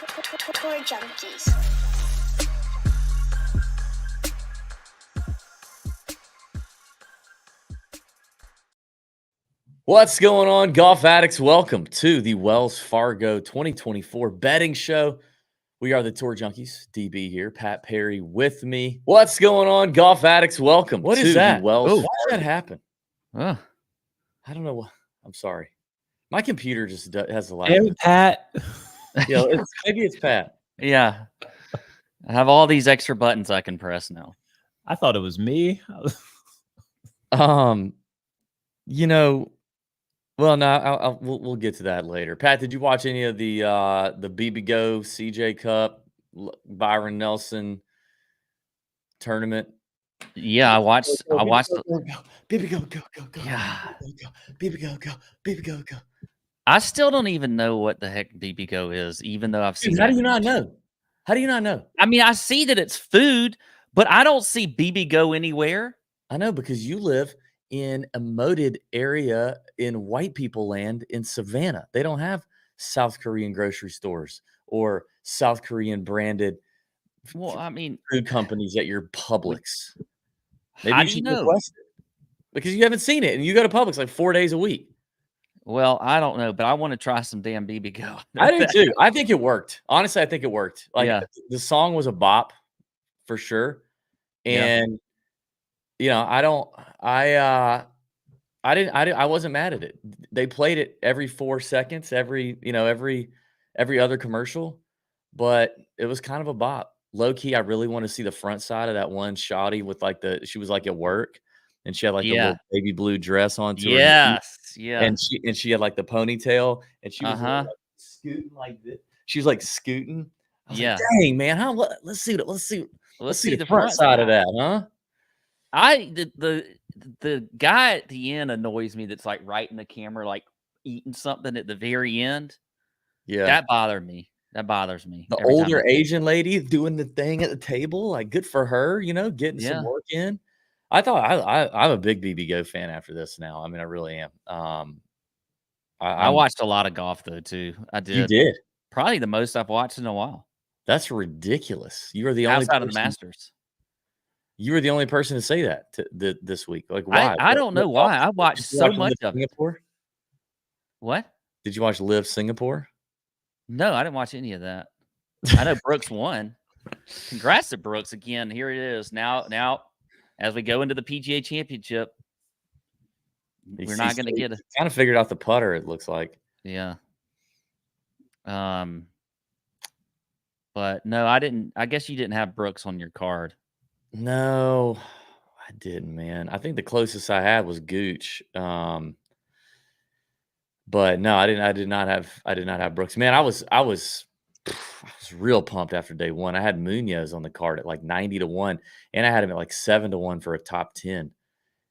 Tour Junkies. What's going on, golf addicts? Welcome to the Wells Fargo 2024 betting show. We are the Tour Junkies. DB here, Pat Perry with me. What's going on, golf addicts? Welcome What to is that? the Wells Oh. Why did that happen? Oh. I don't know. I'm sorry. My computer just has a lot Hey, of Pat. maybe it's Pat. Yeah. I have all these extra buttons I can press now. I thought it was me. Well, no, we'll get to that later. Pat, did you watch any of the BB Go CJ Cup Byron Nelson tournament? Yeah, I watched BB go. Yeah. BB go. BB go. I still don't even know what the heck BB Go is, even though I've seen Dude, how do it. you not know? How do you not know? I mean, I see that it's food, but I don't see BB Go anywhere. I know, because you live in a moated area in white people land in Savannah. They don't have South Korean grocery stores or South Korean branded Well, I mean, food companies at your Publix. Maybe how you do you should know? request it because you haven't seen it, and you go to Publix like 4 days a week. Well, I don't know, but I want to try some damn BB Go. I do too. I think it worked. Honestly, I think it worked. Like, Yeah. the song was a bop for sure. Yeah. And I wasn't mad at it. They played it every 4 seconds, every other commercial, but it was kind of a bop. Low key, I really want to see the front side of that one shawty with she was like at work and she had like the Yeah. little baby blue dress on to her knees. Yes. Yeah. And she had like the ponytail and she was Uh-huh. like scooting like this. She was like scooting. I was Yeah. like, dang, man, let's see the front front side of that, huh? The guy at the end annoys me that's like right in the camera, like eating something at the very end. Yeah. That bothers me. The The older Asian lady doing the thing at the table, like, good for her, getting some Yeah. work in. I'm a big BB Go fan after this now. I mean, I really am. I watched a lot of golf though too. I did. You did? Probably the most I've watched in a while. That's ridiculous. You are the only Outside of the Masters. You were the only person to say that this week. Like, why? I don't know why. I watched so much of it. Singapore? What? Did you watch Live Singapore? No, I didn't watch any of that. I know Brooks won. Congrats to Brooks again. Here it is. Now, as we go into the PGA Championship, we're not going to get it. Kind of figured out the putter, it looks like. Yeah. But no, I didn't. I guess you didn't have Brooks on your card. No, I didn't, man. I think the closest I had was Gooch. But no, I did not have Brooks. Man, I was real pumped after day one. I had Munoz on the card at like 90-1, and I had him at like 7-1 for a top 10.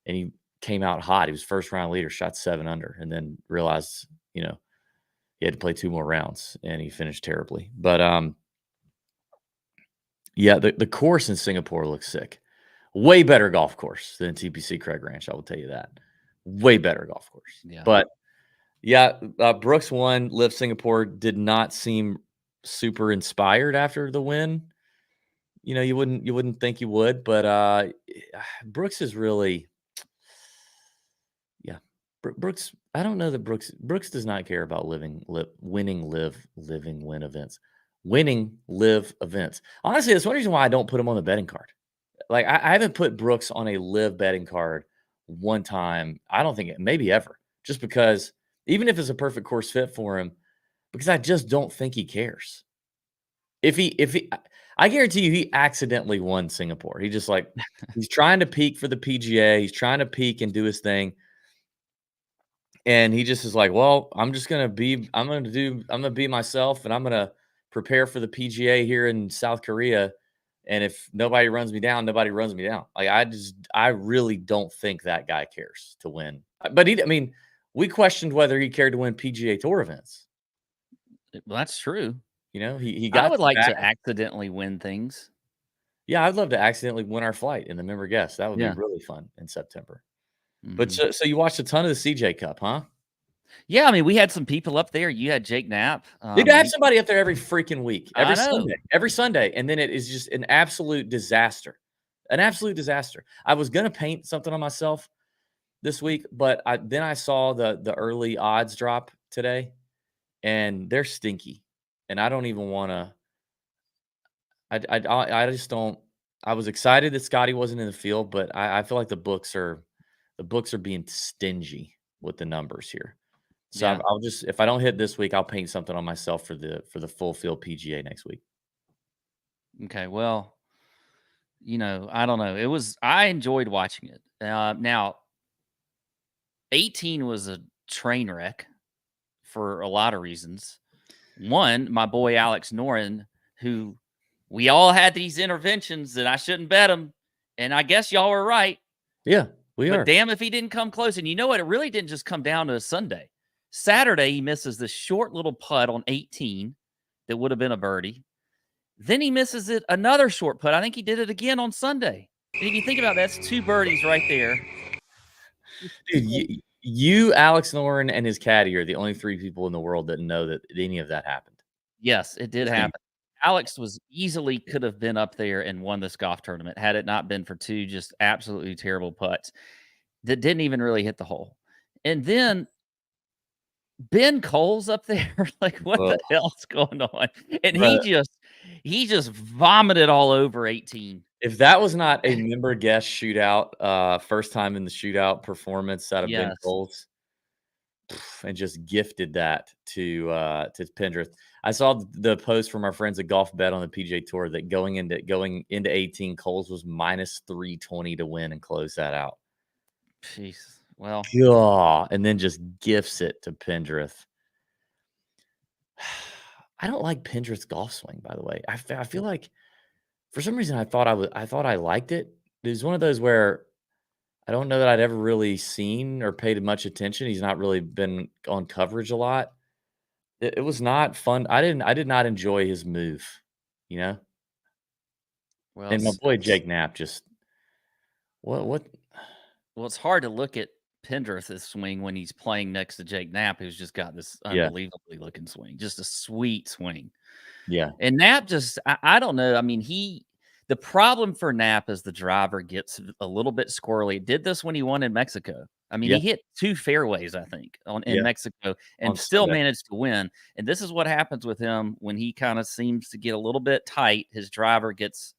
And he came out hot. He was first round leader, shot 7 under, and then realized, he had to play 2 more rounds, and he finished terribly. But yeah, the course in Singapore looks sick. Way better golf course than TPC Craig Ranch, I will tell you that. Way better golf course. Yeah. But yeah, Brooks won. Live Singapore did not seem super inspired after the win. You wouldn't think you would, but Brooks is really, yeah. Brooks, I don't know that Brooks does not care about winning live events. Honestly, that's one reason why I don't put him on the betting card. Like, I haven't put Brooks on a live betting card one time. I don't think maybe ever, just because even if it's a perfect course fit for him, because I just don't think he cares. If he, I guarantee you, he accidentally won Singapore. He just he's trying to peak for the PGA. He's trying to peak and do his thing. And he just is like, well, I'm going to be myself, and I'm going to prepare for the PGA here in South Korea. And if nobody runs me down, nobody runs me down. Like, I really don't think that guy cares to win. But we questioned whether he cared to win PGA Tour events. Well, that's true. He got. I would like to accidentally win things. Yeah, I'd love to accidentally win our flight in the member guest. That would be really fun in September. Mm-hmm. But so you watched a ton of the CJ Cup, huh? Yeah, I mean, we had some people up there. You had Jake Knapp. Dude, I have somebody up there every freaking week, I know. every Sunday, and then it is just an absolute disaster, an absolute disaster. I was gonna paint something on myself this week, but then I saw the early odds drop today, and they're stinky, and I don't even wanna. I just don't. I was excited that Scotty wasn't in the field, but I feel like the books are being stingy with the numbers here. So Yeah. I'll just if I don't hit this week, I'll paint something on myself for the full field PGA next week. Okay. Well, I don't know. I enjoyed watching it. Now, 18 was a train wreck for a lot of reasons. One, my boy Alex Noren, who we all had these interventions that I shouldn't bet him. And I guess y'all were right. Yeah, we But are. damn if he didn't come close. And you know what? It really didn't just come down to a Sunday. Saturday, he misses this short little putt on 18 that would have been a birdie. Then he misses it another short putt. I think he did it again on Sunday. And if you think about that, that's 2 birdies right there. Dude, you, Alex Noren, and his caddy are the only 3 people in the world that know that any of that happened. Yes, it did Just happen. Alex was easily could have been up there and won this golf tournament had it not been for 2 just absolutely terrible putts that didn't even really hit the hole. And then Ben Cole's up there. Like, what the Ugh. hell's going on? And Bruh. he just vomited all over 18. If that was not a member guest shootout, first time in the shootout performance out of Ben Yes. Coles, and just gifted that to Pendrith. I saw the post from our friends at Golf Bet on the PJ Tour that going into 18, Coles was minus 320 to win and close that out. Jeez. Well, Yeah, and then just gifts it to Pendrith. I don't like Pendrith's golf swing, by the way. I feel like for some reason I thought I liked it. It was one of those where I don't know that I'd ever really seen or paid much attention. He's not really been on coverage a lot. It was not fun. I did not enjoy his move, you know? well, And my boy Jake Knapp just what well, it's hard to look at Pendrith's swing when he's playing next to Jake Knapp, who's just got this Yeah. unbelievably looking swing, just a sweet swing. Yeah. And Knapp just, I don't know. I mean, the problem for Knapp is the driver gets a little bit squirrely. It did this when he won in Mexico. I mean, Yeah. he hit 2 fairways, I think, in Yeah. Mexico and On still Sunday. managed to win. And this is what happens with him when he kind of seems to get a little bit tight. His driver gets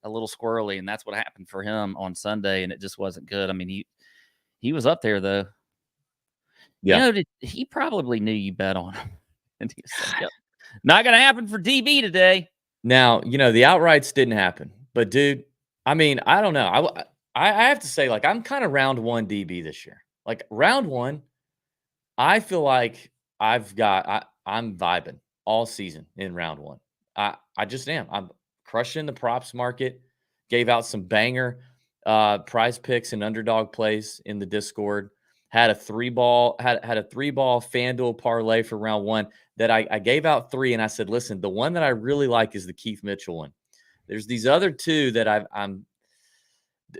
a little squirrely, and that's what happened for him on Sunday, and it just wasn't good. I mean, he was up there though. Yeah. He probably knew you bet on him, and he said, "Yep, not gonna happen for DB today." Now, the outrights didn't happen. But dude, I mean, I don't know. I have to say, like, I'm kind of round 1 DB this year. Like round 1, I feel like I'm vibing all season in round 1. I just am. I'm crushing the props market. Gave out some banger prize picks and underdog plays in the Discord. Had a 3-ball FanDuel parlay for round 1 that I gave out 3, and I said, listen, the one that I really like is the Keith Mitchell one. There's these other 2 that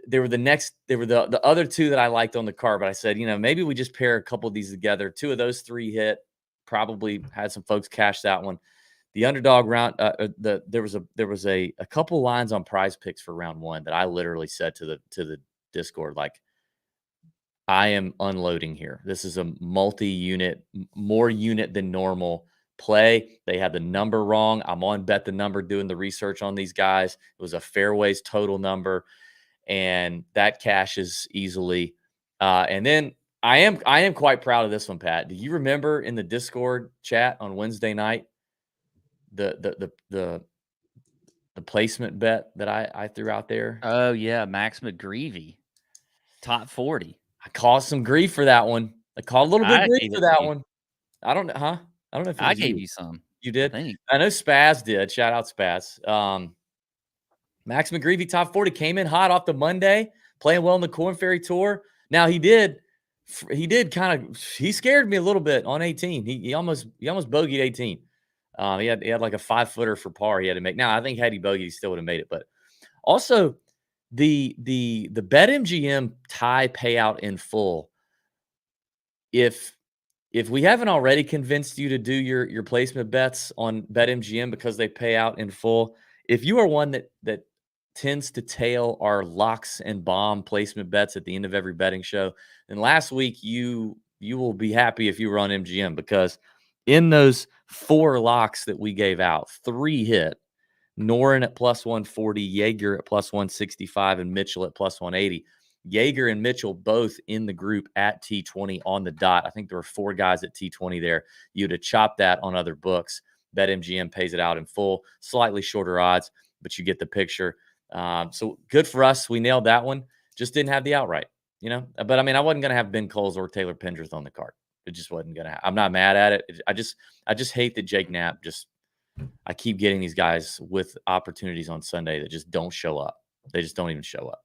they were the other 2 that I liked on the card, but I said, maybe we just pair a couple of these together. 2 of those 3 hit. Probably had some folks cash that one. The underdog round, there was a couple lines on prize picks for round 1 that I literally said to the Discord, like, I am unloading here. This is a multi-unit, more unit than normal play. They had the number wrong. I'm on Bet the Number doing the research on these guys. It was a fairways total number, and that cashes easily. And then I am quite proud of this one, Pat. Do you remember in the Discord chat on Wednesday night the placement bet that I threw out there? Oh yeah, Max McGreevy, top 40. I caused some grief for that one. I caught a little bit of grief gave for it to that you. one. I don't know, huh? I don't know if it I was gave you. you some. You I did? think. I know Spaz did. Shout out Spaz. Max McGreevy top 40 came in hot off the Monday, playing well in the Corn Ferry Tour. Now he scared me a little bit on 18. He almost bogeyed 18. He had like a 5-footer for par he had to make. Now I think had he bogeyed, he still would have made it. But also the BetMGM tie payout in full. If if we haven't already convinced you to do your placement bets on BetMGM because they pay out in full, if you are one that tends to tail our locks and bomb placement bets at the end of every betting show, then last week you will be happy if you were on MGM, because in those 4 locks that we gave out, 3 hit. Noren at plus 140, Jaeger at plus 165, and Mitchell at plus 180. Jaeger and Mitchell both in the group at T20 on the dot. I think there were 4 guys at T20 there. You'd have chopped that on other books. BetMGM pays it out in full, slightly shorter odds, but you get the picture. So good for us. We nailed that one. Just didn't have the outright, But I mean, I wasn't going to have Ben Coles or Taylor Pendrith on the card. It just wasn't going to happen. I'm not mad at it. I just hate that Jake Knapp I keep getting these guys with opportunities on Sunday that just don't show up. They just don't even show up.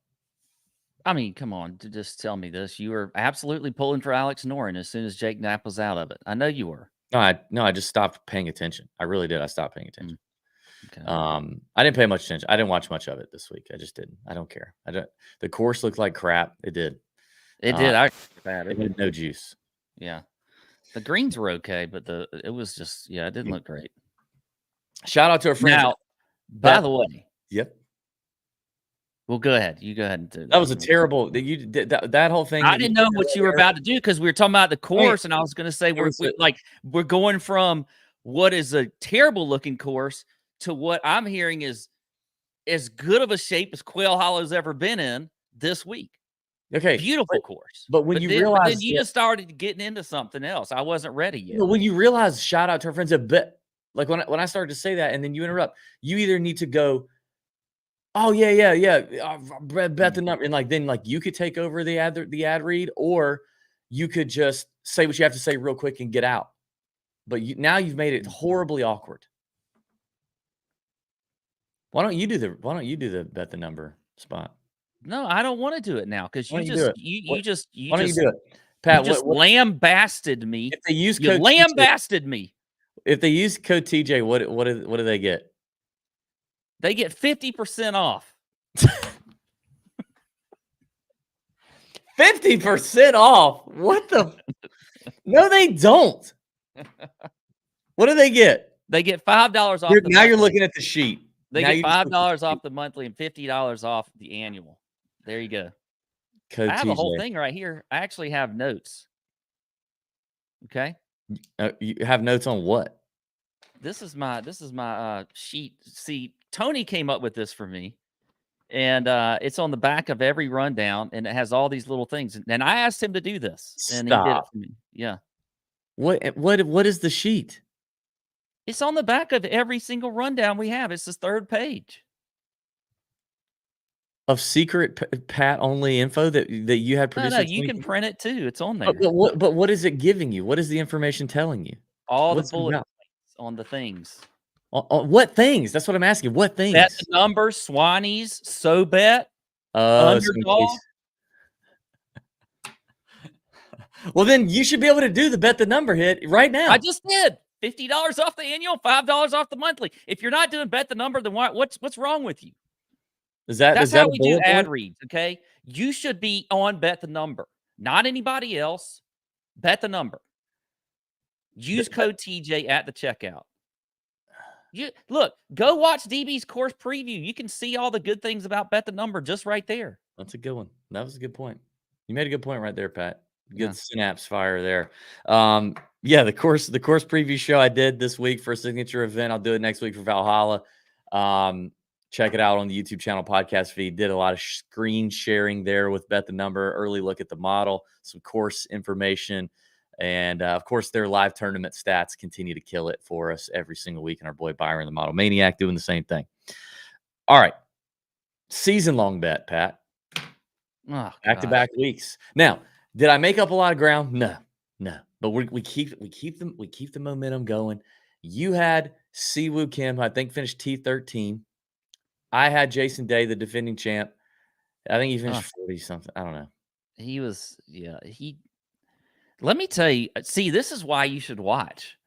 I mean, come on, to just tell me this. You were absolutely pulling for Alex Noren as soon as Jake Knapp was out of it. I know you were. No, I just stopped paying attention. I really did. I stopped paying attention. Okay. I didn't pay much attention. I didn't watch much of it this week. I just didn't. I don't care. The course looked like crap. It did. It did. It had no juice. Yeah. The greens were okay, but it was just, it didn't look great. Shout out to our friends. Now, by the way. Yep. Well, go ahead. You go ahead and do that. That was a terrible. You did that whole thing. I didn't know what you were about to do because we were talking about the course, and I was going to say we're going from what is a terrible looking course to what I'm hearing is as good of a shape as Quail Hollow's ever been in this week. Okay, beautiful course. But when you realize, then you just started getting into something else. I wasn't ready yet. When you realize, shout out to our friends a bit. Like when I started to say that, and then you interrupt, you either need to go, oh yeah, bet the number, and then you could take over the ad read, or you could just say what you have to say real quick and get out. But now you've made it horribly awkward. Why don't you do the bet the number spot? No, I don't want to do it now because you just why don't you do it, Pat? You just lambasted me. If they use you lambasted me. If they use code TJ, what do they get? They get 50% off. 50% off? What the? No, they don't. What do they get? They get $5 off. Now you're looking at the sheet. They get $5 off the monthly and $50 off the annual. There you go. Code I have TJ. a whole thing right here. I actually have notes. Okay. You have notes on what? This is my sheet. See, Tony came up with this for me, and it's on the back of every rundown, and it has all these little things. And I asked him to do this, and he did it for me. Yeah. What is the sheet? It's on the back of every single rundown we have. It's the 3rd page of secret Pat only info that you had produced. No, you can print it too. It's on there. But what is it giving you? What is the information telling you? All the bullet points on the things. On what things? That's what I'm asking. What things? Bet the number, Swannies, SoBet, underdog. Well, then you should be able to do the bet the number hit right now. I just did. $50 off the annual, $5 off the monthly. If you're not doing bet the number, then what's wrong with you? That's how we do ad reads, okay? You should be on bet the number, not anybody else. Bet the number. Use code TJ at the checkout. Go watch DB's course preview. You can see all the good things about bet the number just right there. That's a good one. That was a good point. You made a good point right there, Pat. Good synapse fire there. The course preview show I did this week for a signature event. I'll do it next week for Valhalla. Check it out on the YouTube channel podcast feed. Did a lot of screen sharing there with Bet the Number, early look at the model, some course information, and of course their live tournament stats continue to kill it for us every single week. And our boy Byron, the Model Maniac, doing the same thing. All right, season-long bet, Pat. Back-to-back weeks. Now, did I make up a lot of ground? No. But we keep the momentum going. You had Siwoo Kim, who I think finished T13. I had Jason Day, the defending champ. I think he finished 40 something. I don't know. He was, let me tell you. See, this is why you should watch.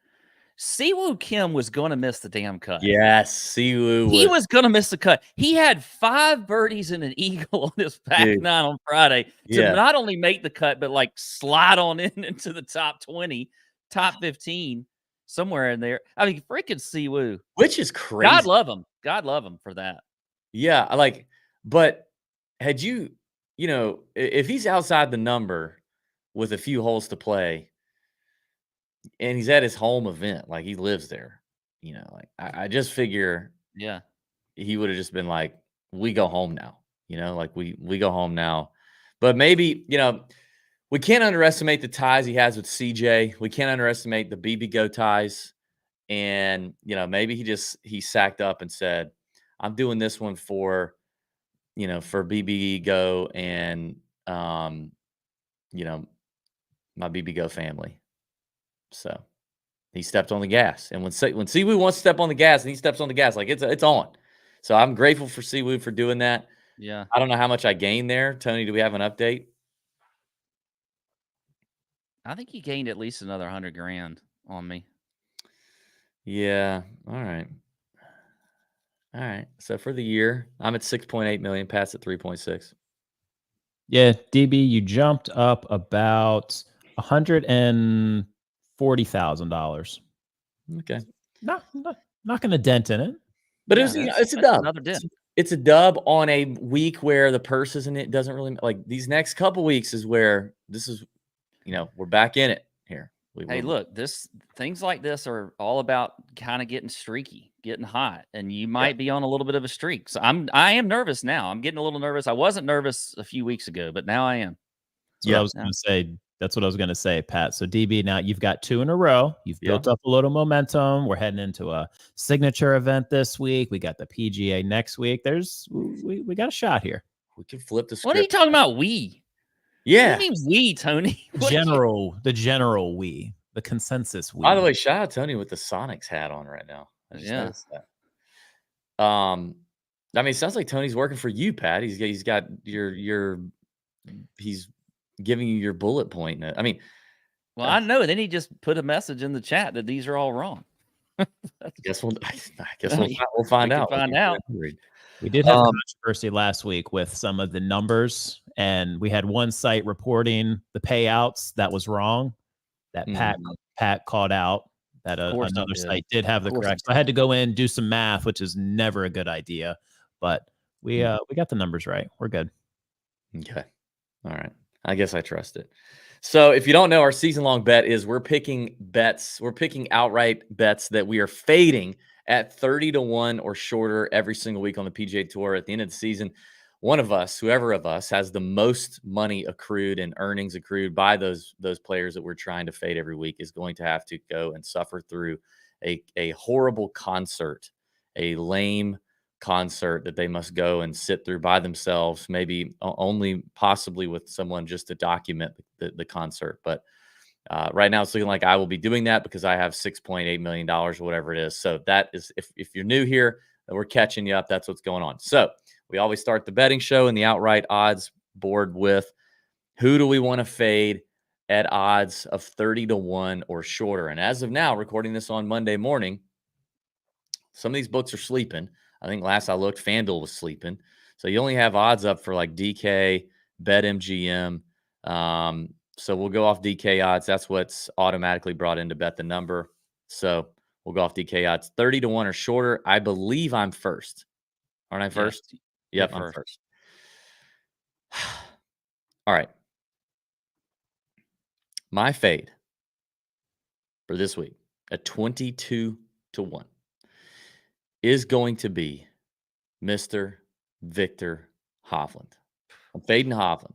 Siwoo Kim was going to miss the damn cut. Yes, Siwoo. He was going to miss the cut. He had 5 birdies and an eagle on his back 9 on Friday to not only make the cut, but slide on into the top 20. top 15 somewhere in there. I mean, freaking Siwoo. which is God crazy. love him. God love him for that. Yeah, but had you know, if he's outside the number with a few holes to play and he's at his home event, like he lives there, like I just figure Yeah. he would have just been like, we go home now, like we go home now. But maybe, we can't underestimate the ties he has with CJ. We can't underestimate the BB Go ties. And, maybe he sacked up and said, I'm doing this one for BB Go and, my BB Go family. So he stepped on the gas. And when Siwoo wants to step on the gas and he steps on the gas, like it's on. So I'm grateful for Siwoo for doing that. Yeah. I don't know how much I gained there. Tony, do we have an update? I think he gained at least another 100 grand on me. Yeah. All right. All right. So for the year, I'm at 6.8 million, Pat's at 3.6. Yeah, DB, you jumped up about $140,000. Okay. Not going to dent in it. But Yeah, it's a dub. Another dip. It's a dub on a week where the purse isn't it doesn't really like these next couple weeks is where this is, we're back in it here. Hey, look, things like this are all about kind of getting streaky, getting hot, and you might be on a little bit of a streak. So I am nervous now. I'm getting a little nervous. I wasn't nervous a few weeks ago, but now I am. That's what I was going to say. That's what I was going to say, Pat. So DB, now you've got 2 in a row. You've built up a little momentum. We're heading into a signature event this week. We got the PGA next week. We got a shot here. We can flip the script. What are you talking about? We? Yeah. What do you mean we, Tony? The general we. The consensus we. By the way, shout out Tony with the Sonics hat on right now. I just noticed that. I mean, it sounds like Tony's working for you, Pat. He's got he's giving you your bullet point. I mean, well, I know. Then he just put a message in the chat that these are all wrong. I guess we'll find out. We did have controversy last week with some of the numbers, and we had one site reporting the payouts that was wrong. That Pat called out that another site did have the correct. So I had to go in, do some math, which is never a good idea, but we got the numbers right. We're good. Okay. All right. I guess I trust it. So if you don't know, our season-long bet is we're picking outright bets that we are fading at 30-1 or shorter every single week on the PGA Tour. At the end of the season, whoever of us has the most money accrued and earnings accrued by those players that we're trying to fade every week is going to have to go and suffer through a horrible concert, a lame concert that they must go and sit through by themselves, maybe only possibly with someone just to document the concert. But right now it's looking like I will be doing that because I have $6.8 million or whatever it is. So that is, if you're new here, we're catching you up. That's what's going on. So we always start the betting show and the outright odds board with who do we want to fade at odds of 30-1 or shorter. And as of now, recording this on Monday morning, some of these books are sleeping. I think last I looked, FanDuel was sleeping. So you only have odds up for like DK, BetMGM. So we'll go off DK odds. That's what's automatically brought in to bet the number. So we'll go off DK odds 30-1 or shorter. I believe I'm first. Aren't I first? Yep, I'm first. All right. My fade for this week at 22-1 is going to be Mr. Victor Hovland. I'm fading Hovland.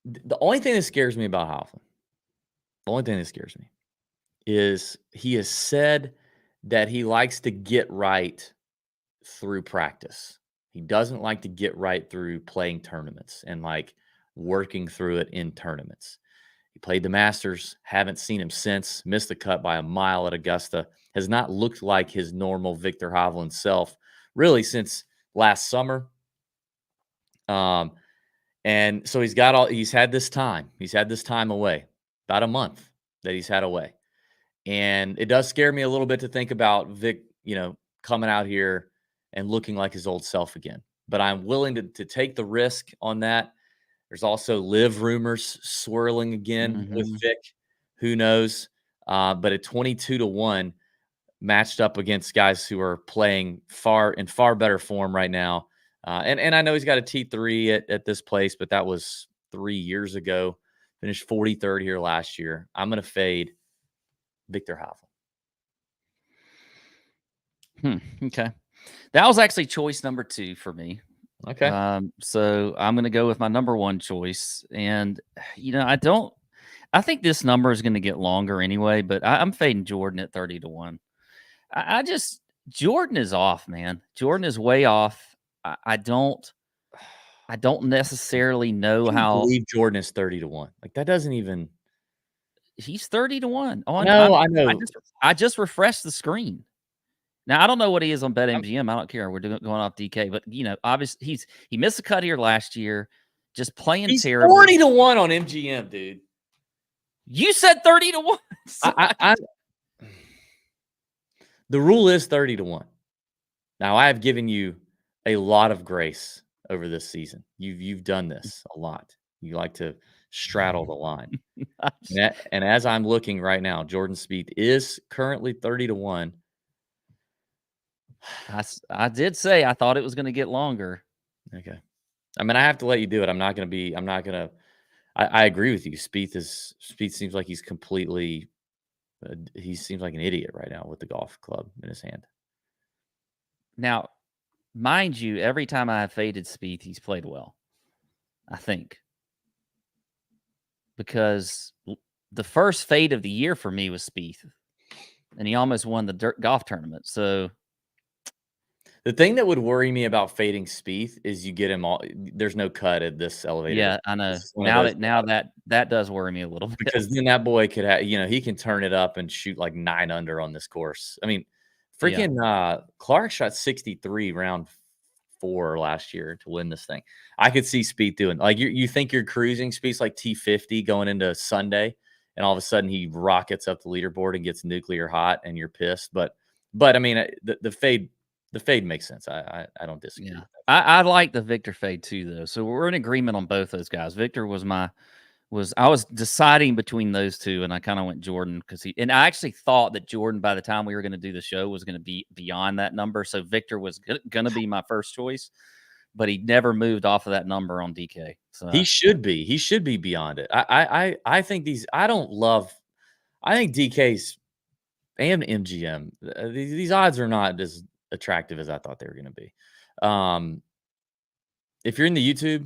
The only thing that scares me about Hovland, is he has said that he likes to get right through practice. He doesn't like to get right through playing tournaments and like working through it in tournaments. He played the Masters, haven't seen him since, missed the cut by a mile at Augusta, has not looked like his normal Victor Hovland self really since last summer. And so he's had this time away, about a month that he's had away. And it does scare me a little bit to think about Vic, coming out here and looking like his old self again. But I'm willing to take the risk on that. There's also live rumors swirling again with Vic. Who knows? But at 22-1, matched up against guys who are playing far better form right now. And I know he's got a T3 at this place, but that was 3 years ago. Finished 43rd here last year. I'm going to fade Victor Hovland. Okay. That was actually choice number 2 for me. Okay. So I'm going to go with my number 1 choice. And, I think this number is going to get longer anyway, but I'm fading Jordan at 30-1. Jordan is off, man. Jordan is way off. I don't necessarily know how. I believe Jordan is 30-1. Like that doesn't even. He's 30-1. Oh, no, I know. I just refreshed the screen. Now I don't know what he is on BetMGM. I don't care. We're going off DK, but obviously he missed a cut here last year. Just playing terrible. 40-1 on MGM, dude. You said 30-1. The rule is 30-1. Now I have given you a lot of grace over this season. You've done this a lot. You like to straddle the line. And as I'm looking right now, Jordan Spieth is currently 30-1. I did say I thought it was going to get longer. Okay. I mean, I have to let you do it. I agree with you. Spieth seems like he's completely he seems like an idiot right now with the golf club in his hand. Now, mind you, every time I have faded Spieth, he's played well, I think. Because the first fade of the year for me was Spieth, and he almost won the dirt golf tournament. So the thing that would worry me about fading Spieth is you get him all. There's no cut at this elevator. Yeah, I know. Now that does worry me a little bit, because then that boy could have, he can turn it up and shoot like 9 under on this course. I mean, freaking Clark shot 63 round 4 last year to win this thing. I could see Spieth doing like you think you're cruising. Spieth's like T50 going into Sunday, and all of a sudden he rockets up the leaderboard and gets nuclear hot, and you're pissed. But I mean, the fade. The fade makes sense. I don't disagree. Yeah. I like the Victor fade too, though. So we're in agreement on both those guys. Victor I was deciding between those two, and I kind of went Jordan and I actually thought that Jordan, by the time we were going to do the show, was going to be beyond that number. So Victor was going to be my first choice, but he never moved off of that number on DK. So he should be. He should be beyond it. I think I think DK's and MGM. These odds are not as attractive as I thought they were going to be. If you're in the YouTube,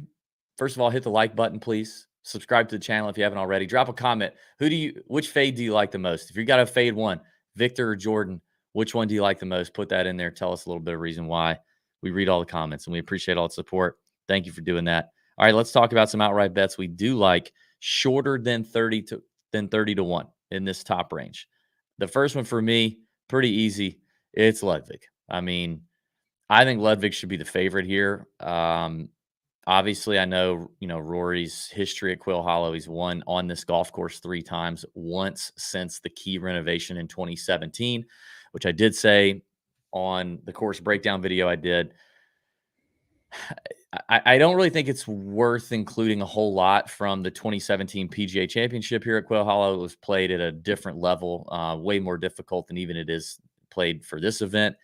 first of all, hit the like button, please. Subscribe to the channel if you haven't already. Drop a comment. Which fade do you like the most? If you got to fade one, Victor or Jordan, which one do you like the most? Put that in there. Tell us a little bit of reason why. We read all the comments and we appreciate all the support. Thank you for doing that. All right, let's talk about some outright bets we do like shorter than 30-1 in this top range. The first one for me, pretty easy. It's Ludwig. I mean, I think Ludwig should be the favorite here. Obviously, I know, Rory's history at Quail Hollow. He's won on this golf course 3 times, once since the key renovation in 2017, which I did say on the course breakdown video I did. I don't really think it's worth including a whole lot from the 2017 PGA Championship here at Quail Hollow. It was played at a different level, way more difficult than even it is played for this event.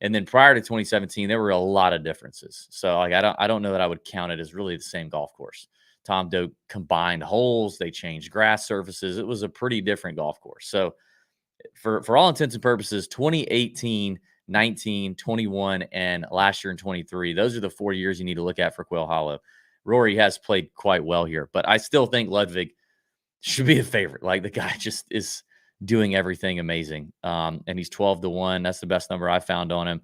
And then prior to 2017, there were a lot of differences. So I don't know that I would count it as really the same golf course. Tom Doak combined holes, they changed grass surfaces. It was a pretty different golf course. So for all intents and purposes, 2018, 19, 21, and last year in 23, those are the 4 years you need to look at for Quail Hollow. Rory has played quite well here, but I still think Ludwig should be a favorite. Like, the guy just is doing everything amazing. And he's 12-1. That's the best number I found on him.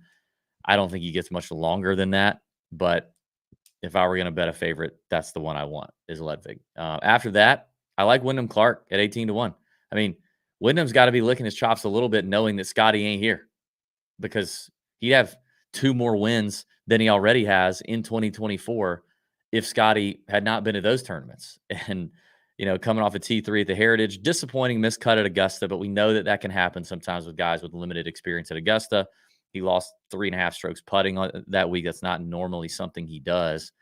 I don't think he gets much longer than that, but if I were going to bet a favorite, that's the one I want, is Ludwig. After that, I like Wyndham Clark at 18-1. I mean, Wyndham's got to be licking his chops a little bit knowing that Scotty ain't here, because he'd have 2 more wins than he already has in 2024 if Scotty had not been to those tournaments. And coming off a T3 at the Heritage, disappointing miscut at Augusta, but we know that can happen sometimes with guys with limited experience at Augusta. He lost 3.5 strokes putting that week. That's not normally something he does.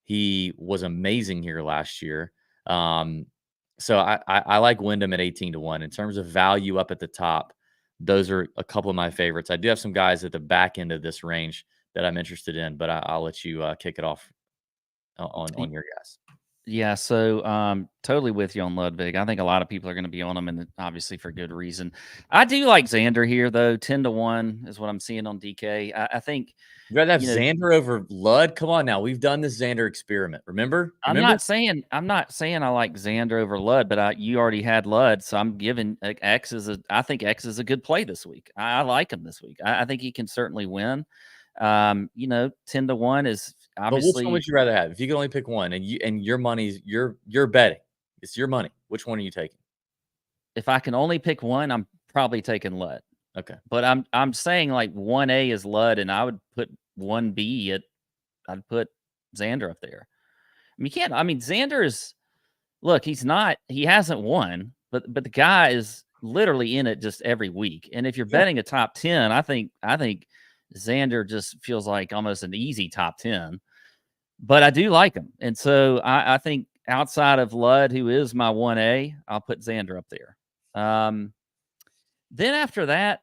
He was amazing here last year. So I like Wyndham at 18-1. In terms of value up at the top, those are a couple of my favorites. I do have some guys at the back end of this range that I'm interested in, but I'll let you kick it off on your guys. Yeah, so totally with you on Ludwig. I think a lot of people are going to be on him, and obviously for good reason. I do like Xander here, though. 10-1 is what I'm seeing on DK. I think You'd rather have you know, Xander over Lud? Come on now. We've done this Xander experiment. Remember? I'm not saying I like Xander over Lud, but you already had Lud, so I'm giving X I think X is a good play this week. I like him this week. I think he can certainly win. 10-1 is obviously. But which one would you rather have? If you could only pick one, and your money's you're betting, it's your money. Which one are you taking? If I can only pick one, I'm probably taking Lud. Okay, but I'm saying like 1A is Lud, and I would put 1B I'd put Xander up there. I mean, you can't. I mean, Xander is. Look, he hasn't won, but the guy is literally in it just every week. And if you're betting a top 10, I think Xander just feels like almost an easy top 10. But I do like him. And so I think outside of Lud, who is my 1A, I'll put Xander up there. Then after that,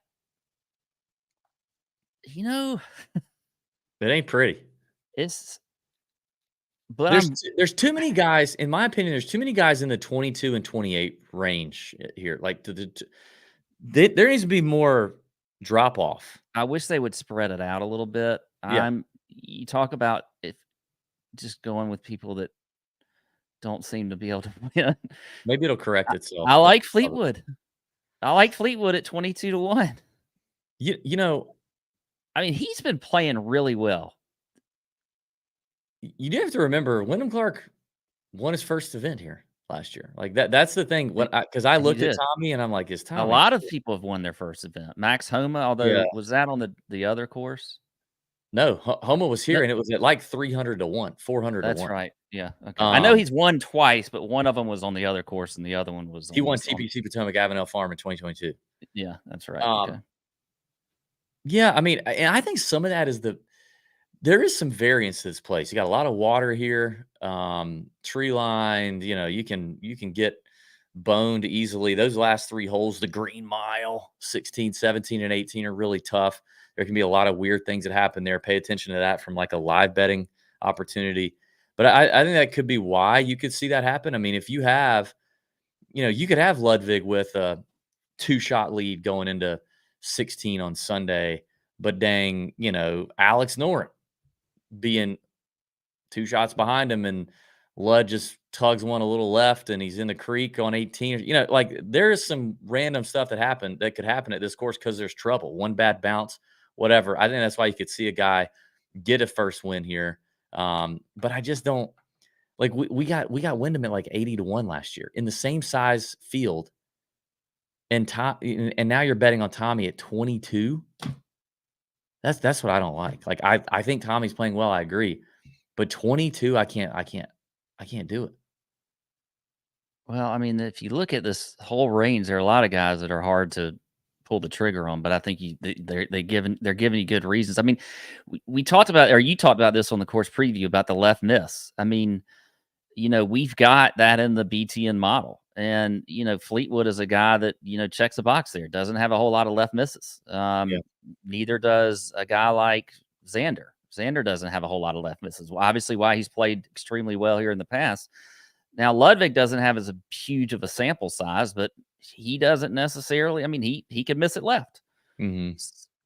it ain't pretty. But there's too many guys, in my opinion. There's too many guys in the 22 and 28 range here. Like there needs to be more drop off. I wish they would spread it out a little bit. Yeah. You talk about if just going with people that don't seem to be able to win. Maybe it'll correct itself. I like Fleetwood. I like Fleetwood at 22-1. I mean, he's been playing really well. You do have to remember, Wyndham Clark won his first event here last year. Like that's the thing. Because I looked at Tommy and I'm like, is Tommy? A lot of people have won their first event. Max Homa, although was that on the other course? No, Homa was here and it was at like 300-1, 400-1. That's right. Yeah. Okay. I know he's won twice, but one of them was on the other course and the other one was. He won TPC Potomac Avenel Farm in 2022. Yeah, that's right. Okay. Yeah, I mean, and I think some of that is there is some variance to this place. You got a lot of water here, tree lined. You can get boned easily. Those last 3 holes, the green mile, 16, 17, and 18 are really tough. There can be a lot of weird things that happen there. Pay attention to that from like a live betting opportunity. But I think that could be why you could see that happen. I mean, if you have, you could have Ludwig with a 2-shot lead going into 16 on Sunday, but dang, Alex Noren being 2 shots behind him and Lud just tugs one a little left and he's in the creek on 18. Like there is some random stuff that could happen at this course because there's trouble. One bad bounce, whatever. I think that's why you could see a guy get a first win here. But I just don't like we got Wyndham at like 80-1 last year in the same size field. And now you're betting on Tommy at 22. That's what I don't like. Like I think Tommy's playing well. I agree, but 22, I can't do it. Well, I mean, if you look at this whole range, there are a lot of guys that are hard to pull the trigger on, but I think they're giving you good reasons. I mean, we talked about, or you talked about this on the course preview about the left miss. I mean, we've got that in the BTN model. And, Fleetwood is a guy that, checks the box there. Doesn't have a whole lot of left misses. Neither does a guy like Xander. Xander doesn't have a whole lot of left misses. Well, obviously why he's played extremely well here in the past. Now, Ludwig doesn't have as huge of a sample size, but he doesn't necessarily. I mean, he could miss it left. Mm-hmm.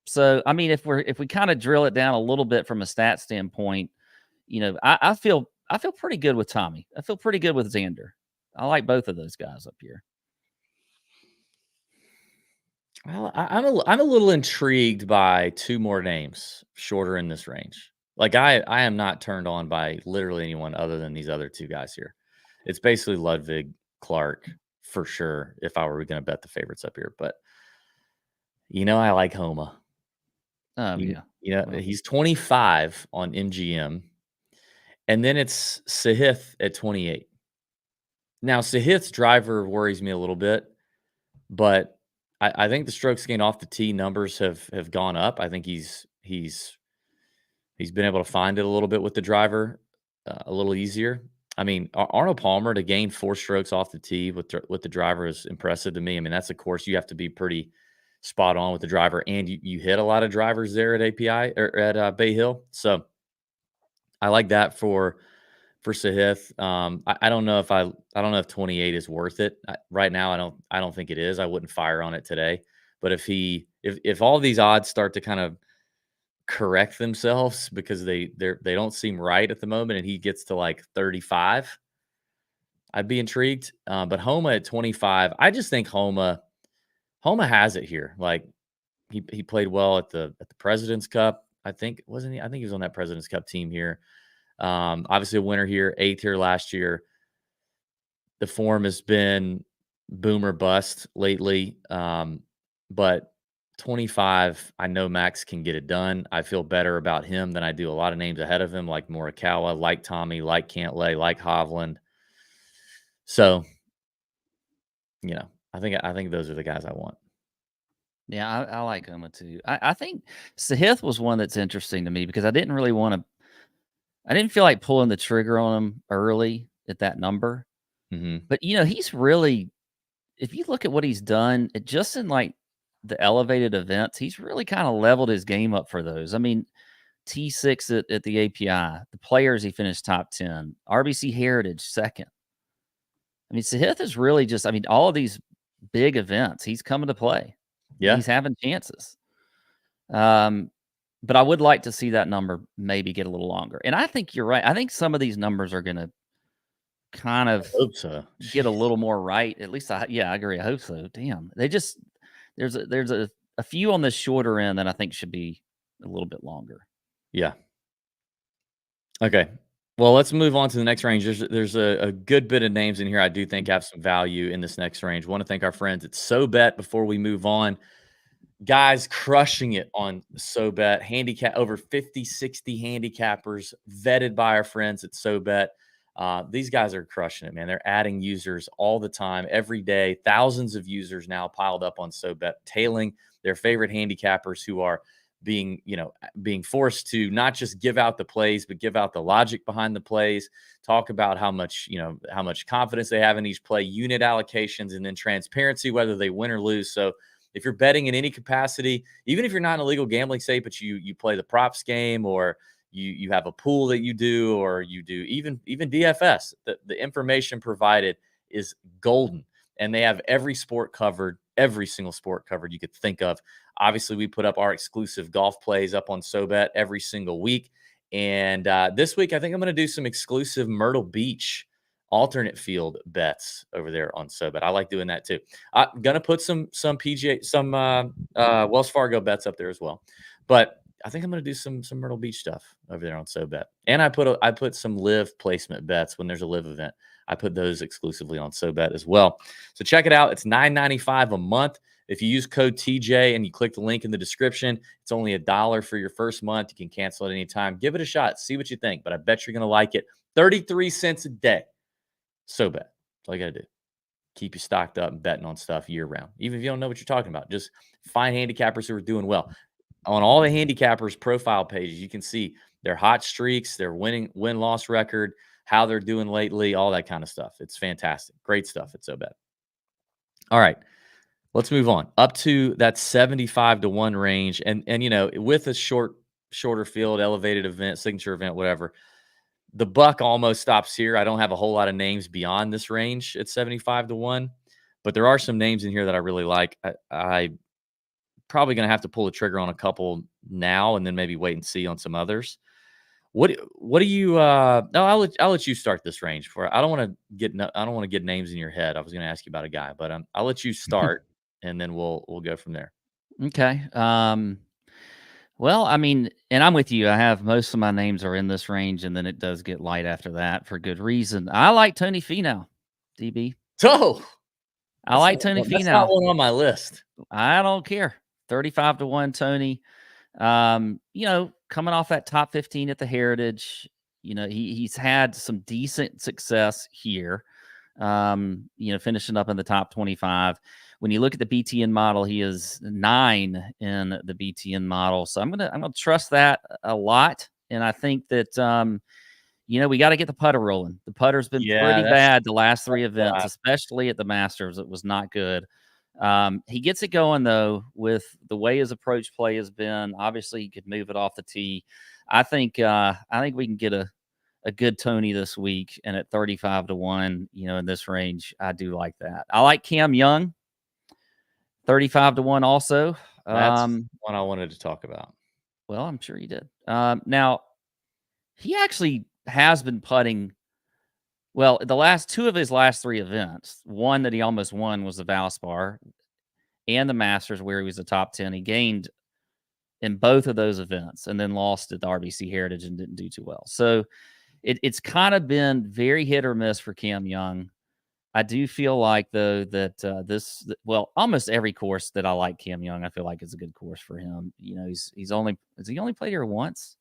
So, I mean, if we kind of drill it down a little bit from a stat standpoint, I feel pretty good with Tommy. I feel pretty good with Xander. I like both of those guys up here. Well, I'm a little intrigued by 2 more names shorter in this range. Like I am not turned on by literally anyone other than these other 2 guys here. It's basically Ludwig, Clark for sure. If I were going to bet the favorites up here, but I like Homa. He's 25 on MGM, and then it's Sahith at 28. Now, Sahith's driver worries me a little bit, but I think the strokes gained off the tee numbers have gone up. I think he's been able to find it a little bit with the driver. a little easier. I mean, Arnold Palmer to gain 4 strokes off the tee with the driver is impressive to me. I mean, that's a course you have to be pretty spot on with the driver, and you hit a lot of drivers there at API or at Bay Hill. So I like that for Sahith. I don't know if I don't know if 28 is worth it right now. I don't think it is. I wouldn't fire on it today. But if all these odds start to kind of correct themselves because they don't seem right at the moment, and he gets to like 35, I'd be intrigued. But Homa at 25, I just think Homa has it here. Like he played well at the President's Cup. I think wasn't he? I think he was on that President's Cup team here. Obviously a winner here, 8th here last year. The form has been boom or bust lately. But 25, I know Max can get it done. I feel better about him than I do a lot of names ahead of him, like Morikawa, like Tommy, like Cantlay, like Hovland. So, I think those are the guys I want. Yeah, I like Homa too. I think Sahith was one that's interesting to me because I didn't feel like pulling the trigger on him early at that number. Mm-hmm. But, he's really, if you look at what he's done, just in like the elevated events, he's really kind of leveled his game up for those. I mean, T6 at the API, the Players, he finished top 10, RBC Heritage, 2nd. I mean, Sahith is really just, all of these big events, he's coming to play. Yeah. He's having chances. But I would like to see that number maybe get a little longer. And I think you're right. I think some of these numbers are going to kind of get a little more right. At least I agree. I hope so. Damn. There's a few on the shorter end that I think should be a little bit longer. Yeah. Okay. Well, let's move on to the next range. There's a good bit of names in here I do think have some value in this next range. Want to thank our friends at SoBet before we move on. Guys crushing it on SoBet. Handicap over 50, 60 handicappers vetted by our friends at SoBet. These guys are crushing it, man. They're adding users all the time, every day. Thousands of users now piled up on SoBet, tailing their favorite handicappers who are being forced to not just give out the plays, but give out the logic behind the plays, talk about how much confidence they have in each play, unit allocations, and then transparency, whether they win or lose. So if you're betting in any capacity, even if you're not in a legal gambling state, but you play the props game, or you have a pool that you do, or you do even DFS, the information provided is golden. And they have every sport covered, every single sport covered you could think of. Obviously, we put up our exclusive golf plays up on SoBet every single week. And this week, I think I'm going to do some exclusive Myrtle Beach alternate field bets over there on SoBet. I like doing that too. I'm going to put some Wells Fargo bets up there as well. But I think I'm going to do some Myrtle Beach stuff over there on SoBet. And I put some live placement bets when there's a live event. I put those exclusively on SoBet as well. So check it out. It's $9.95 a month. If you use code TJ and you click the link in the description, it's only $1 for your first month. You can cancel at any time. Give it a shot. See what you think. But I bet you're going to like it. 33 cents a day. SoBet. That's all you got to do. Keep you stocked up and betting on stuff year round. Even if you don't know what you're talking about, just find handicappers who are doing well. On all the handicappers profile pages, you can see their hot streaks, their win-loss record, how they're doing lately, all that kind of stuff. It's fantastic. Great stuff at SoBet. All right. Let's move on up to that 75-1 range. And with a shorter field, elevated event, signature event, whatever, the buck almost stops here. I don't have a whole lot of names beyond this range at 75-1, but there are some names in here that I really like. I probably going to have to pull the trigger on a couple now and then maybe wait and see on some others. What do you no, I'll let you start this range for. I don't want to get names in your head. I was going to ask you about a guy, but I'll let you start and then we'll go from there. Okay. Well, and I'm with you. I have most of my names are in this range, and then it does get light after that for good reason. I like Tony Finau, DB. So I like Tony Finau. That's not one on my list. I don't care. 35-1 Tony. Coming off that top 15 at the Heritage, he's had some decent success here. Finishing up in the top 25. When you look at the BTN model, he is 9 in the BTN model. So I'm gonna trust that a lot. And I think that we got to get the putter rolling. The putter's been pretty bad the last 3 events, especially at the Masters. It was not good. He gets it going, though, with the way his approach play has been. Obviously, he could move it off the tee. I think we can get a good Tony this week, and at 35-1, in this range, I do like that. I like Cam Young, 35-1 also. That's one I wanted to talk about. Well, I'm sure he did. Now, he actually has been putting. Well, the last 2 of his last 3 events, one that he almost won was the Valspar and the Masters, where he was a top 10. He gained in both of those events and then lost at the RBC Heritage and didn't do too well. So it's kind of been very hit or miss for Cam Young. I do feel like, though, that almost every course that I like Cam Young, I feel like is a good course for him. Has he only played here once?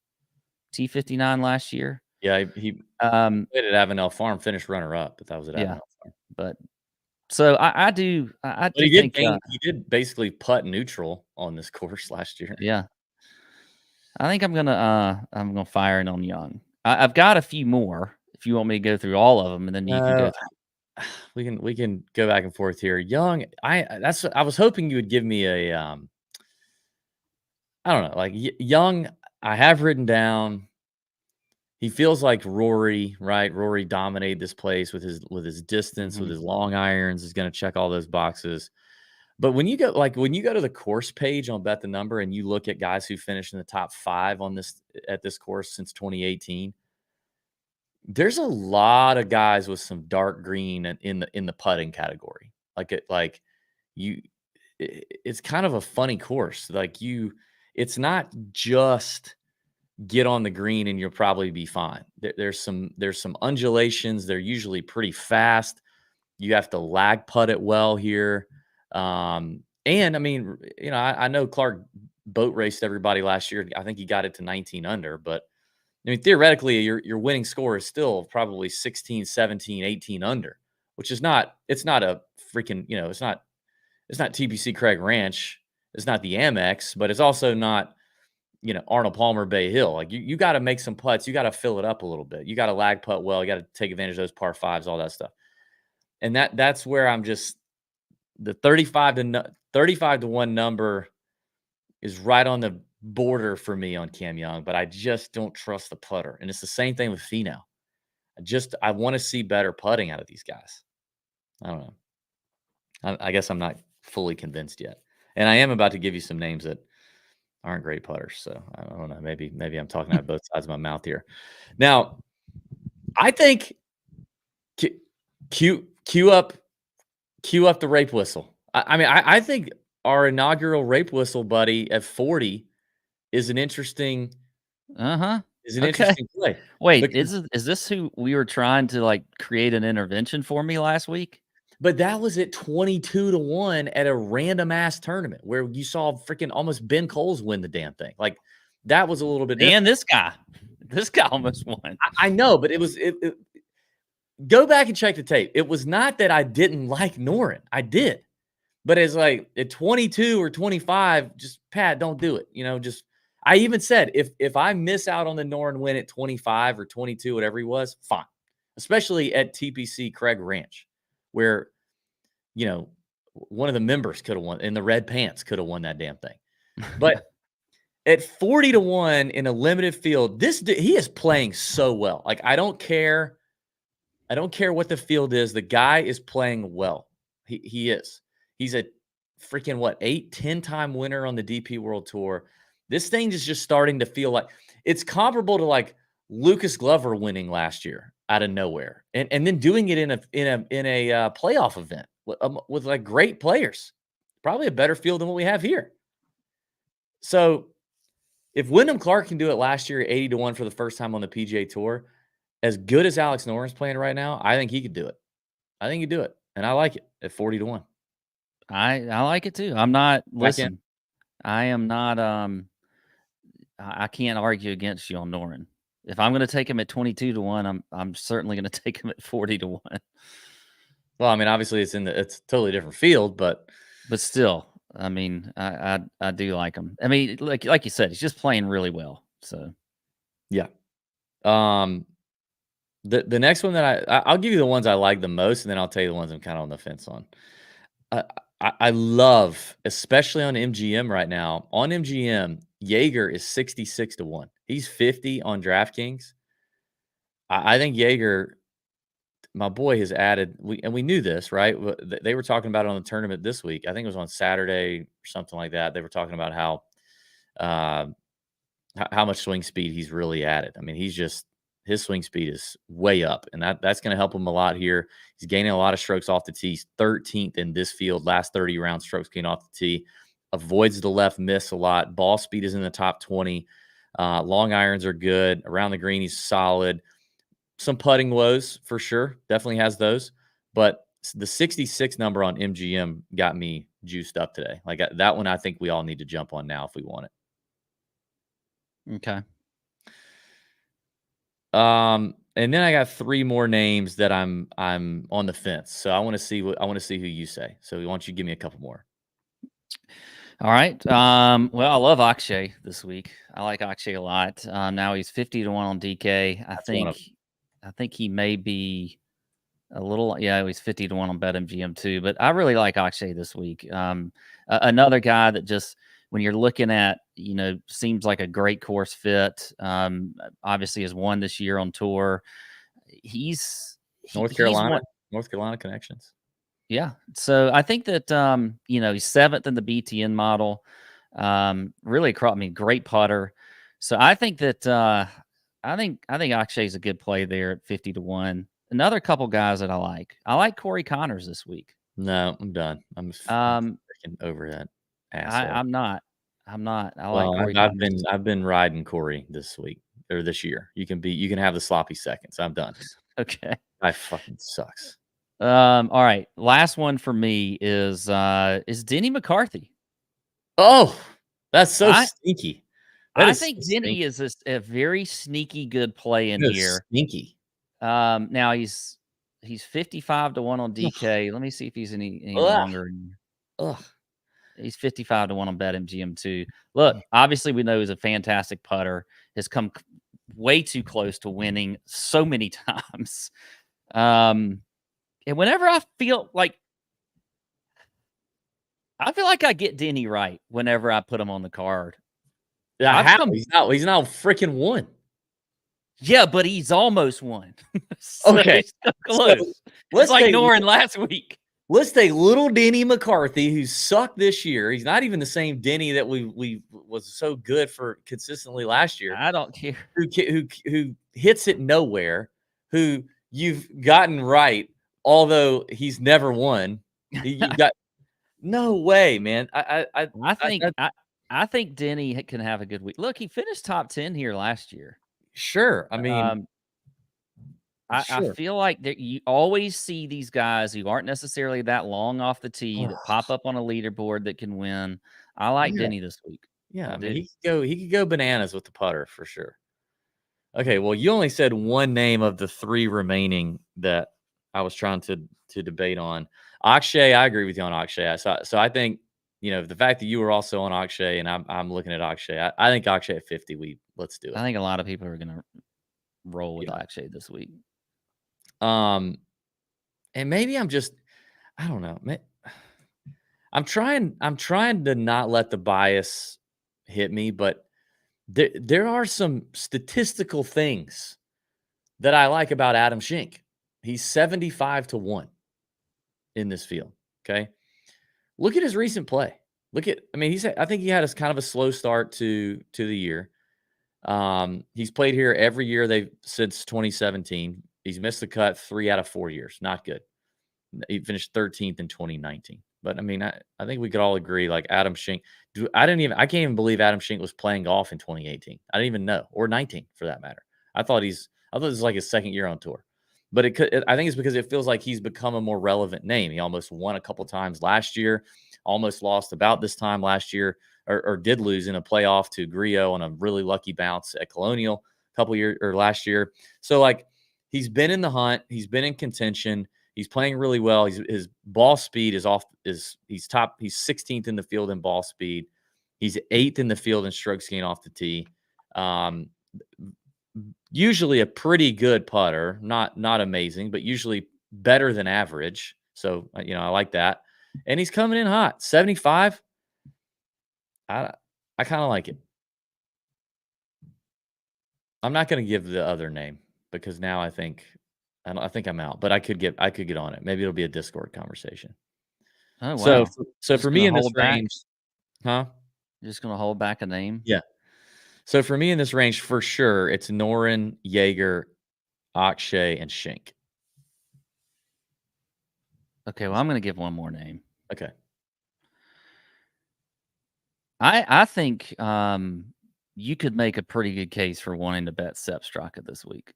T59 last year. Yeah, he played at Avenel Farm, finished runner-up, but that was at Avenel Farm. But so I do think he did basically putt neutral on this course last year. Yeah, I think I'm gonna fire it on Young. I've got a few more if you want me to go through all of them, and then you can go through. We can go back and forth here. Young, I was hoping you would give me a I don't know, like Young. I have written down. He feels like Rory, right? Rory dominated this place with his distance, with his long irons. He's going to check all those boxes. But when you go to the course page on Bet the Number and you look at guys who finished in the top 5 at this course since 2018, there's a lot of guys with some dark green in the putting category. It's kind of a funny course. It's not just get on the green and you'll probably be fine. There's some undulations. They're usually pretty fast. You have to lag putt it well here. And I mean, I know Clark boat raced everybody last year. I think he got it to 19 under, but I mean, theoretically your winning score is still probably 16, 17, 18 under, which is it's not a freaking, it's not TPC Craig Ranch. It's not the Amex, but it's also not, Arnold Palmer Bay Hill. Like you got to make some putts. You got to fill it up a little bit. You got to lag putt well. You got to take advantage of those par 5s, all that stuff. And that's where I'm just the 35-1 number is right on the border for me on Cam Young, but I just don't trust the putter. And it's the same thing with Finau. I want to see better putting out of these guys. I don't know. I guess I'm not fully convinced yet. And I am about to give you some names that aren't great putters. So I don't know. Maybe I'm talking out of both sides of my mouth here. Now, I think cue up the rape whistle. I think our inaugural rape whistle buddy at 40 is an interesting interesting play. Wait, is this who we were trying to create an intervention for me last week? But that was at 22-1 at a random ass tournament where you saw freaking almost Ben Coles win the damn thing. Like that was a little bit different. And this guy almost won. I know, but go back and check the tape. It was not that I didn't like Noren. I did. But it's like at 22 or 25, just Pat, don't do it. I even said if I miss out on the Noren win at 25 or 22, whatever he was, fine. Especially at TPC Craig Ranch, where one of the members could have won, and the red pants could have won that damn thing. But at 40-1 in a limited field, he is playing so well. Like I don't care what the field is. The guy is playing well. He is. He's a freaking 8-10-time winner on the DP World Tour. This thing is just starting to feel like it's comparable to like Lucas Glover winning last year out of nowhere, and then doing it in a playoff event with like great players, probably a better field than what we have here. So if Wyndham Clark can do it last year at 80-1 for the first time on the PGA Tour, as good as Alex Noren's playing right now, I think he could do it. I think he'd do it, and I like it at 40-1. I like it too. I'm not listen. I am not. I can't argue against you on Noren. If I'm going to take him at 22-1, I'm certainly going to take him at 40-1. Well, I mean, obviously it's a totally different field, but still, I mean, I do like him. I mean, like you said, he's just playing really well. So, yeah. The next one that I'll give you the ones I like the most, and then I'll tell you the ones I'm kind of on the fence on. I I love, especially on MGM right now. On MGM, Jaeger is 66 to 1. He's 50 on DraftKings. I think Jaeger, my boy, has added. We knew this, right? They were talking about it on the tournament this week. I think it was on Saturday or something like that. They were talking about uh, how much swing speed he's really added. I mean, his swing speed is way up, and that's going to help him a lot here. He's gaining a lot of strokes off the tee. He's 13th in this field, last 30 round strokes gained off the tee. Avoids the left miss a lot. Ball speed is in the top 20. Long irons are good. Around the green, he's solid. Some putting woes for sure. Definitely has those. But the 66 number on MGM got me juiced up today. Like that one, I think we all need to jump on now if we want it. Okay. And then I got 3 more names that I'm on the fence. So I want to see who you say. So why don't you give me a couple more? All right. Well, I love Akshay this week. I like Akshay a lot. Now he's 50 to 1 on DK. I think he may be a little, yeah, he's 50 to 1 on BetMGM too, but I really like Akshay this week. Another guy that just, when you're looking at, seems like a great course fit. Obviously has won this year on tour. North Carolina connections. Yeah. So I think that, he's 7th in the BTN model. Really, great putter. So I think that, I think Akshay's a good play there at 50 to 1. Another couple guys that I like. I like Corey Connors this week. No, I'm done. I'm freaking over that asshole. I'm not. I like Corey Connors. I've been riding Corey this week or this year. You can have the sloppy seconds. I'm done. Okay. I fucking sucks. All right. Last one for me is Denny McCarthy. Oh, that's so sneaky. I think Denny is a very sneaky good play in here. Sneaky. Now he's 55 to 1 on DK. Let me see if he's any longer. Ugh. He's 55 to 1 on BetMGM too. Look, obviously we know he's a fantastic putter. Has come way too close to winning so many times. And whenever I feel like I get Denny right whenever I put him on the card. Yeah, he's not freaking won. Yeah, but he's almost won. So okay, so close. So it's like Norin last week. Let's take little Denny McCarthy, who sucked this year. He's not even the same Denny that we was so good for consistently last year. I don't care. Who hits it nowhere? Who you've gotten right, although he's never won. You got no way, man. I think Denny can have a good week. Look, he finished top 10 here last year. Sure. I mean, I feel like that you always see these guys who aren't necessarily that long off the tee that pop up on a leaderboard that can win. I like Denny this week. Yeah, I mean, he could go bananas with the putter for sure. Okay, well, you only said one name of the 3 remaining that I was trying to debate on. Akshay, I agree with you on Akshay. So I think, the fact that you were also on Akshay and I'm looking at Akshay, I think Akshay at 50, let's do it. I think a lot of people are going to roll with Akshay this week. And maybe I don't know. I'm trying to not let the bias hit me, but there are some statistical things that I like about Adam Schenk. He's 75 to 1 in this field. Okay. Look at his recent play. I think he had kind of a slow start to the year. He's played here every year since 2017. He's missed the cut 3 out of 4 years. Not good. He finished 13th in 2019. But I mean, I think we could all agree, like Adam Schenk. I can't even believe Adam Schenk was playing golf in 2018. I didn't even know, or 19 for that matter. I thought this was like his second year on tour. But I think it's because it feels like he's become a more relevant name. He almost won a couple times last year, almost lost about this time last year, or did lose in a playoff to Griot on a really lucky bounce at Colonial last year. So like he's been in the hunt, he's been in contention, he's playing really well. His ball speed he's 16th in the field in ball speed. He's 8th in the field in strokes gained off the tee. usually a pretty good putter, not amazing, but usually better than average. So, I like that. And he's coming in hot. 75. I kind of like it. I'm not going to give the other name because now I think I'm out, but I could get on it. Maybe it'll be a Discord conversation. Oh, So wow. for me in this hold back? range, huh? You're just going to hold back a name? Yeah. So for me in this range, for sure, it's Noren, Jaeger, Akshay, and Schenk. Okay, well, I'm going to give one more name. Okay. I think you could make a pretty good case for wanting to bet Sepp Straka this week.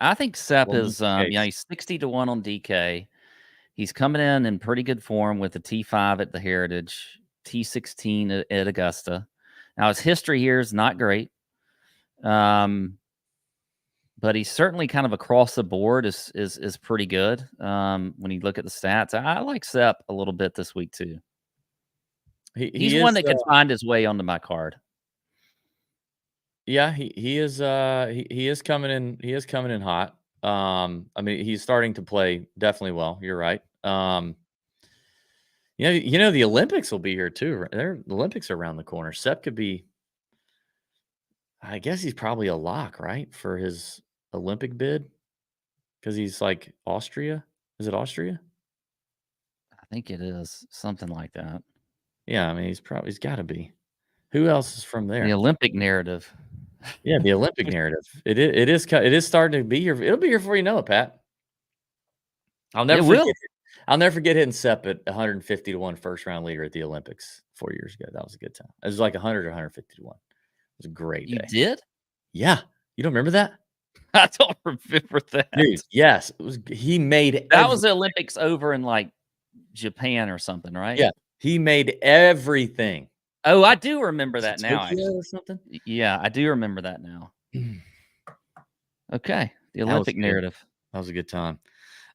I think Sepp Well, is, he's 60-1 on DK. He's coming in pretty good form with the T5 at the Heritage, T16 at Augusta. Now his history here is not great, but he's certainly kind of across the board is pretty good. When you look at the stats, I like Sepp a little bit this week too. He's one that can find his way onto my card. Yeah, he is he is coming in. He is coming in hot. I mean, he's starting to play definitely well. You're right. The Olympics will be here too. The Olympics are around the corner. Sepp could be. I guess he's probably a lock, right, for his Olympic bid, because he's like Austria. Is it Austria? I think it is something like that. Yeah, I mean, he's got to be. Who else is from there? The Olympic narrative. Yeah, the Olympic narrative. It is starting to be here. It'll be here before you know it, Pat. I'll never forget hitting Sepp at 150-1 first round leader at the Olympics 4 years ago. That was a good time. It was like 100 or 150-1. It was a great day. You did? Yeah. You don't remember that? I don't remember that. Dude, yes. It was. He made that was the Olympics over in like Japan or something, right? Yeah. He made everything. Oh, I do remember that now. Or something? Yeah, I do remember that now. Okay. The Olympic narrative. That was a good time.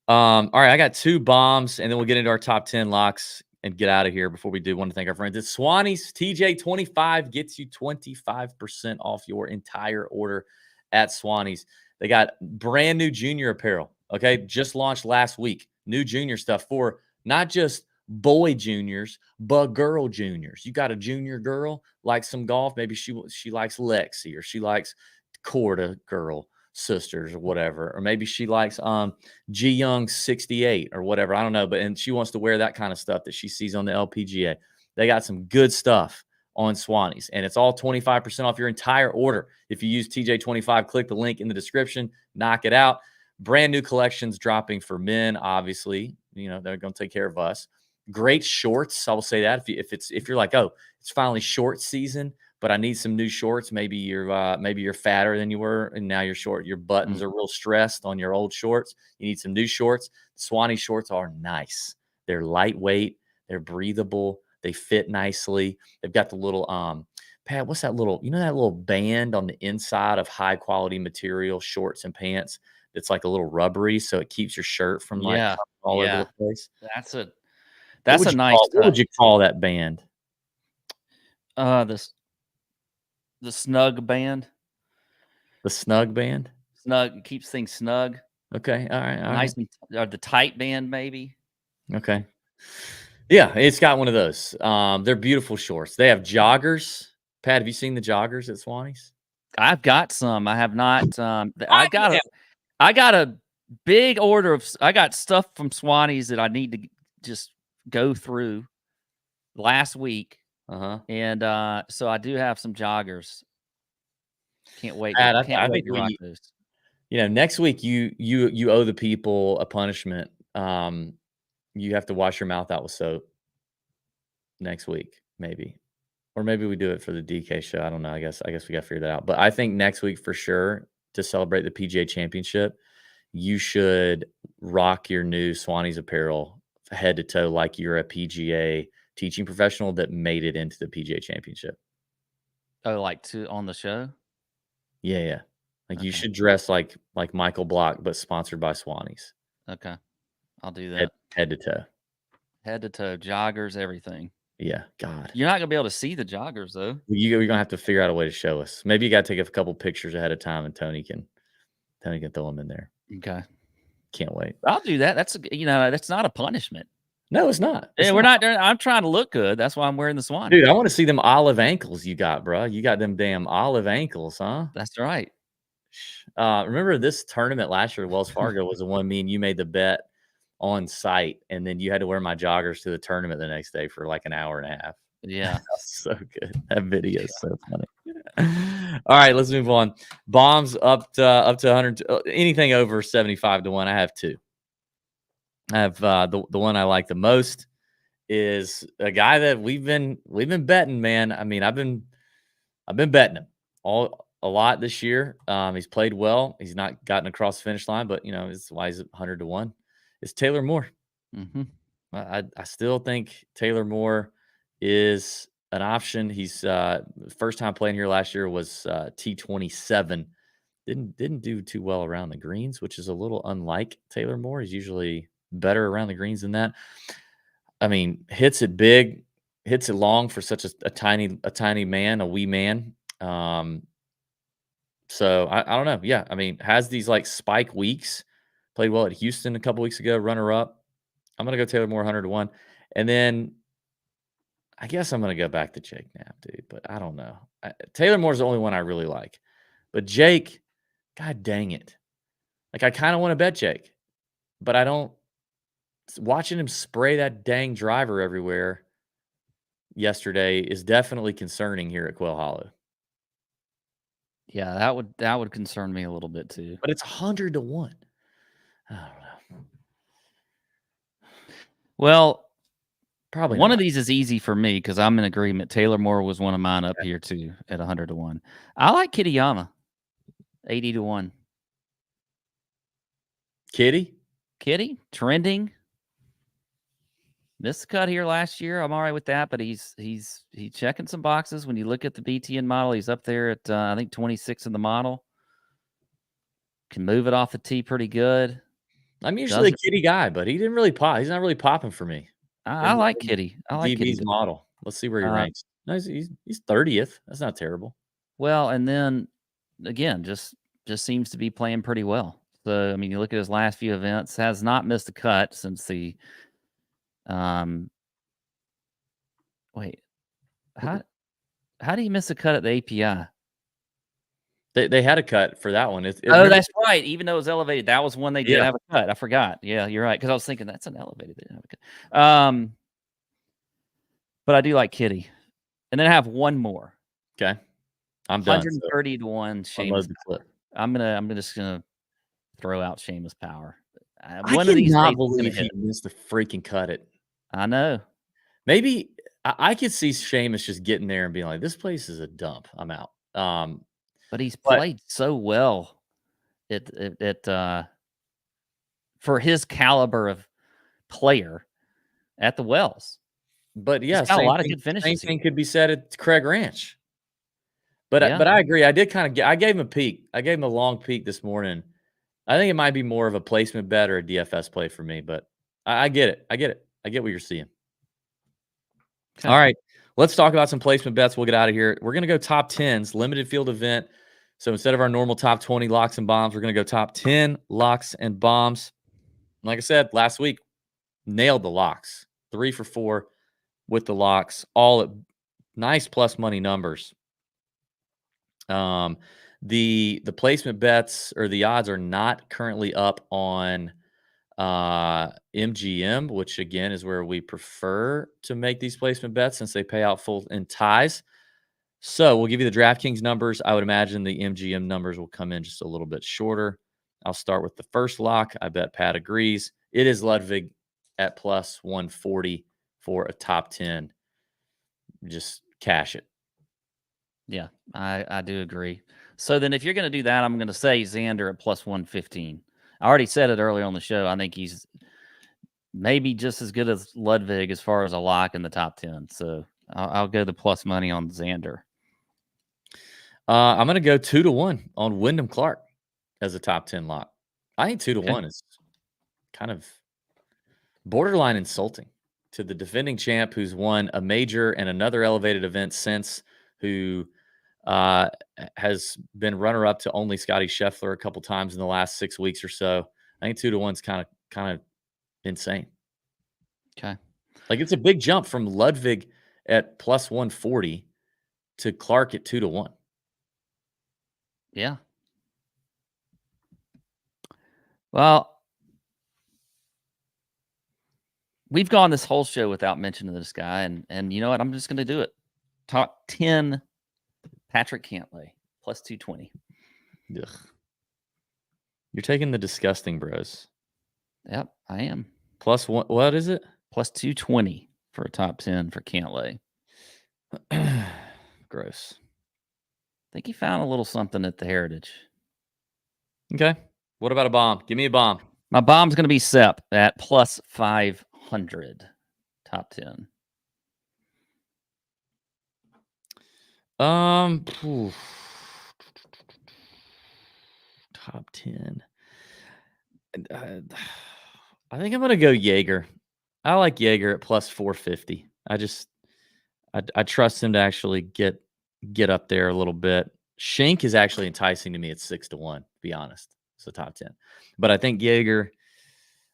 All right, I got 2 bombs, and then we'll get into our top 10 locks and get out of here. Before we do, want to thank our friends at Swannies. TJ25 gets you 25% off your entire order at Swannies. They got brand new junior apparel. Okay, just launched last week. New junior stuff for not just boy juniors, but girl juniors. You got a junior girl, likes some golf. Maybe she likes Lexi, or she likes Corda girl sisters or whatever, or maybe she likes G Young 68 or whatever. I don't know, and she wants to wear that kind of stuff that she sees on the LPGA. They got some good stuff on Swannies, and it's all 25% off your entire order. If you use TJ25, click the link in the description, knock it out. Brand new collections dropping for men, obviously. They're going to take care of us. Great shorts. I will say that if you're like, oh, it's finally short season, but I need some new shorts. Maybe you're fatter than you were, and now you're short. Your buttons are real stressed on your old shorts. You need some new shorts. The Swanee shorts are nice. They're lightweight. They're breathable. They fit nicely. They've got the little Pat, what's that little? That little band on the inside of high quality material shorts and pants that's like a little rubbery, so it keeps your shirt from all over the place. That's a nice. What would you call that band? The snug band. The snug band. Snug keeps things snug. Okay, all right. Nice, or the tight band, maybe. Okay. Yeah, it's got one of those. They're beautiful shorts. They have joggers. Pat, have you seen the joggers at Swannies? I've got some. I have not. I got a big order of. I got stuff from Swannies that I need to just go through last week. And so I do have some joggers. Can't wait. Can't wait to rock those. Next week you owe the people a punishment. You have to wash your mouth out with soap next week, maybe. Or maybe we do it for the DK show. I don't know. I guess we got to figure that out. But I think next week for sure, to celebrate the PGA Championship, you should rock your new Swannies apparel head to toe like you're a PGA teaching professional that made it into the PGA Championship. Oh, like on the show? Yeah. Like you should dress like Michael Block, but sponsored by Swannies. Okay. I'll do that. Head to toe. Head to toe, joggers, everything. Yeah, God. You're not gonna be able to see the joggers though. You're gonna have to figure out a way to show us. Maybe you got to take a couple pictures ahead of time, and Tony can throw them in there. Okay, Can't wait. I'll do that. That's not a punishment. No, it's not. It's Yeah, we're not. not. I'm trying to look good. That's why I'm wearing the swan. Dude, I want to see them olive ankles you got, bro. You got them damn olive ankles, huh? That's right. Remember this tournament last year at Wells Fargo was the one me and you made the bet on site, and then you had to wear my joggers to the tournament the next day for like an hour and a half. Yeah. So good. That video is so funny. All right, let's move on. Bombs up to 100. Anything over 75 to 1. I have two. I have the one I like the most is a guy that we've been betting, man. I mean, I've been betting him a lot this year. He's played well. He's not gotten across the finish line, but it's why he's 100 to 1. It's Taylor Moore. Mm-hmm. I still think Taylor Moore is an option. He's first time playing here last year was T27. Didn't do too well around the greens, which is a little unlike Taylor Moore. He's usually better around the greens than that. I mean, hits it big, hits it long for such a tiny man, a wee man. So I don't know. Yeah, I mean, has these like spike weeks. Played well at Houston a couple weeks ago, runner up. I'm gonna go Taylor Moore 100 to 1, and then I guess I'm gonna go back to Jake Knapp, dude. But I don't know. Taylor Moore's the only one I really like, but Jake, God dang it, like I kind of want to bet Jake, but I don't. Watching him spray that dang driver everywhere yesterday is definitely concerning here at Quail Hollow. Yeah, that would concern me a little bit too. But it's 100 to 1. I don't know. Well, probably one not. of these is easy for me because I'm in agreement. Taylor Moore was one of mine up here too at 100 to 1. I like Kitayama, 80 to 1. Kitty trending. Missed the cut here last year. I'm all right with that, but he's checking some boxes. When you look at the BTN model, he's up there at I think 26 in the model. Can move it off the tee pretty good. I'm usually a Kitty guy, but he didn't really pop. He's not really popping for me. I like Kitty. I like DB's Kitty model. Let's see where he ranks. No, he's 30th. That's not terrible. Well, and then again, just seems to be playing pretty well. So I mean, you look at his last few events, has not missed a cut since the wait. How did he miss a cut at the API? They had a cut for that one. That's right. Even though it was elevated, that was one they did have a cut. I forgot. Yeah, you're right. Because I was thinking that's an elevated. They didn't have a cut. But I do like Kitty, and then I have one more. Okay, I'm done. 130 to 1. Seamus. I'm just gonna throw out Seamus Power. One of these days believe he missed the freaking cut it. I know. Maybe I could see Seamus just getting there and being like, "This place is a dump. I'm out." But he's played so well for his caliber of player at the Wells. But yeah, got a lot of good finishes. Same thing could be said at Craig Ranch. But I agree. I did I gave him a peek. I gave him a long peek this morning. I think it might be more of a placement bet or a DFS play for me, but I get it. I get what you're seeing. Okay. All right. Let's talk about some placement bets. We'll get out of here. We're going to go top 10s, limited field event. So instead of our normal top 20 locks and bombs, we're going to go top 10 locks and bombs. Like I said, last week, nailed the locks. 3 for 4 with the locks, all at nice plus money numbers. The placement bets or the odds are not currently up on MGM, which again is where we prefer to make these placement bets since they pay out full in ties. So we'll give you the DraftKings numbers. I would imagine the MGM numbers will come in just a little bit shorter. I'll start with the first lock. I bet Pat agrees. It is Ludwig at plus 140 for a top 10. Just cash it. Yeah, I do agree. So then if you're going to do that, I'm going to say Xander at plus 115. I already said it earlier on the show. I think he's maybe just as good as Ludwig as far as a lock in the top 10. So I'll go the plus money on Xander. I'm going to go 2 to 1 on Wyndham Clark as a top 10 lock. I think 2 to 1 is kind of borderline insulting to the defending champ who's won a major and another elevated event since, who has been runner-up to only Scotty Scheffler a couple times in the last 6 weeks or so. I think 2-1's kind of insane. Okay. Like, it's a big jump from Ludwig at plus 140 to Clark at 2-1. Yeah. Well, we've gone this whole show without mentioning this guy, and you know what? I'm just going to do it. Top 10, Patrick Cantlay, plus 220. Ugh. You're taking the disgusting bros. Yep, I am. Plus one, what is it? Plus 220 for a top 10 for Cantlay. Gross. I think he found a little something at the Heritage. Okay. What about a bomb? Give me a bomb. My bomb's going to be Sepp at plus 500. Top 10. Oof. Top 10. I think I'm going to go Jaeger. I like Jaeger at plus 450. I trust him to actually get up there a little bit. Schenk is actually enticing to me at 6-1, to be honest. It's a top 10. But I think Jaeger,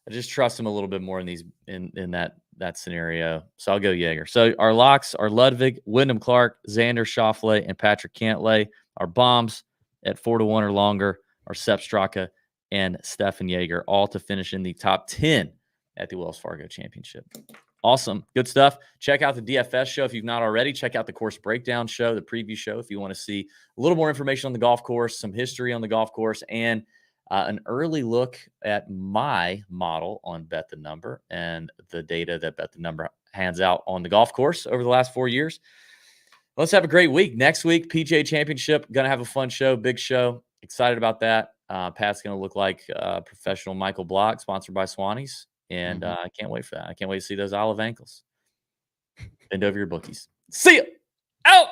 I just trust him a little bit more in these in that scenario. So I'll go Jaeger. So our locks are Ludwig, Wyndham Clark, Xander Schauffele, and Patrick Cantlay. Our bombs at 4-1 or longer are Sepp Straka and Stefan Jaeger, all to finish in the top 10 at the Wells Fargo Championship. Awesome. Good stuff. Check out the DFS show if you've not already. Check out the course breakdown show, the preview show, if you want to see a little more information on the golf course, some history on the golf course, and an early look at my model on Bet the Number and the data that Bet the Number hands out on the golf course over the last 4 years. Let's have a great week. Next week, PGA Championship. Going to have a fun show, big show. Excited about that. Pat's going to look like professional Michael Block, sponsored by Swannies. And I can't wait for that. I can't wait to see those olive ankles. Bend over your bookies. See ya. Out.